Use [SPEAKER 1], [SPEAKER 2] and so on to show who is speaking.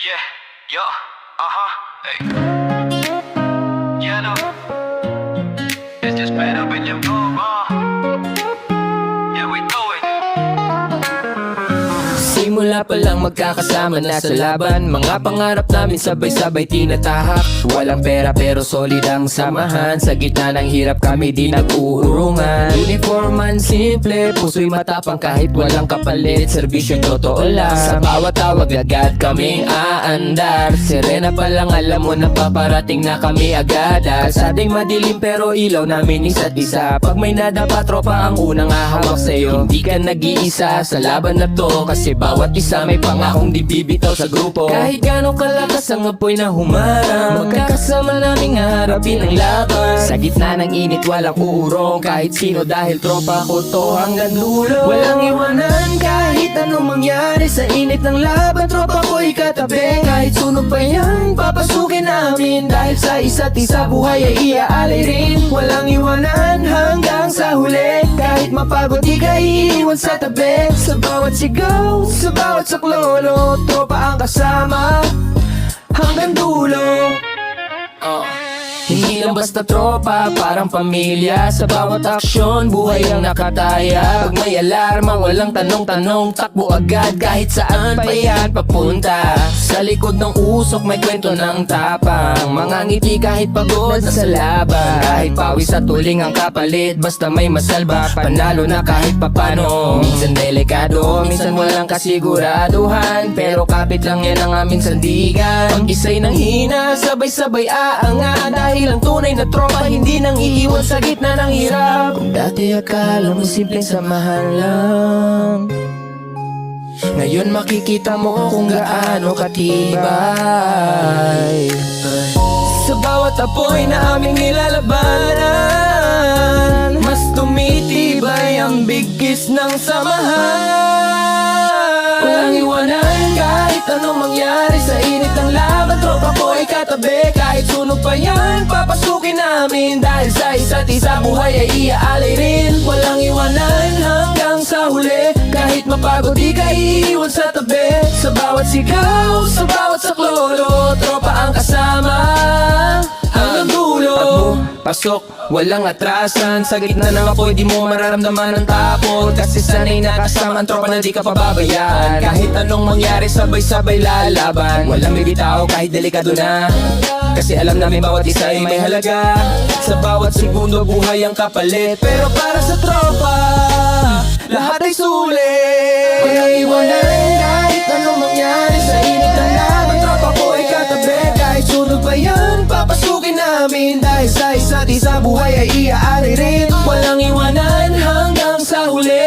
[SPEAKER 1] Yeah, yo, hey. Yeah, no. It's just made up in your room, Yeah, we do it.
[SPEAKER 2] Simula pa lang magkakasama na sa laban. Mga pangarap namin sabay-sabay tinatahak. Walang pera pero solid ang samahan. Sa gitna ng hirap kami di nag-uurungan. Uniforman simple, puso'y matapang kahit walang kapalit. Servisyo totoo lang, sa bawat tawag agad kaming aandar. Sirena pa lang alam mo na paparating na kami agad. Asading madilim pero ilaw namin isa't isa. Pag may nadapa tropa ang unang ahawak sa'yo. Hindi ka nag-iisa sa laban na to, kasi bawat isa may pangakong di bibitaw sa grupo. Kahit gano'ng kalakas ang apoy na humarang, magkakasama naming harapin ang laban. Sa gitna ng init walang uurong kahit sino, dahil tropa ko to hanggang dulo. Walang iwanan kahit anong mangyari sa init ng laban. Tropa ko ikatabi kahit sunog pa yan, papasukin namin. Dahil sa isa't isa buhay ay iaalay rin. Walang iwanan hanggang sa huli, kahit mapagod di ka iiwan sa tabi. Sa bawat sigaw, sa bawat saklolo, tropa ang kasama hanggang dulo. Hindi lang basta tropa, parang pamilya. Sa bawat aksyon, buhay ang nakataya. Pag may alarma, walang tanong-tanong, takbo agad kahit saan pa yan papunta. Sa likod ng usok, may kwento ng tapang. Mga ngiti kahit pagod na sa laban. Kahit pawis at tuling ang kapalit, basta may masalba, panalo na kahit papano. Minsan delikado, minsan walang kasiguraduhan, pero kapit lang yan ang aming sandigan. Pag isa'y nang hina, sabay-sabay aangat. Dahil ang tunay na tropa hindi nang iiwan sa gitna ng hirap. Kung dati akala mo simpleng samahan lang, ngayon makikita mo kung gaano katibay. Sa bawat apoy na aming nilalabanan, mas tumitibay ang bigkis ng samahan. Walang iwanan kahit anong mangyari sa init ng laban. Tropa ko ay katabi kahit sunog pa yan, papasukin namin. Dahil sa isa't isa buhay ay iaalay rin. Walang iwanan hanggang sa huli, kahit mapagod di ka iiwan sa tabi. Sa bawat sigaw, sa bawat saklolo, tropa ang kasama hanggang dulo. Pasok, walang atrasan. Sa gitna ng apoy di mo mararamdaman ang takot, kasi sanay na kasama ang tropa na di ka pababayaan. Kahit anong mangyari sabay-sabay lalaban. Walang bibitaw kahit delikado na, kasi alam namin bawat isa ay may halaga. Sa bawat segundo buhay ang kapalit, pero para sa tropa lahat ay sulit. Walang iwanan kahit anong mangyari sa init ng laban. Tropa ko ay katabi kahit sunog pa yan, papasukin namin. Dahil sa isa't isa buhay ay iaalay rin. Walang iwanan hanggang sa huli,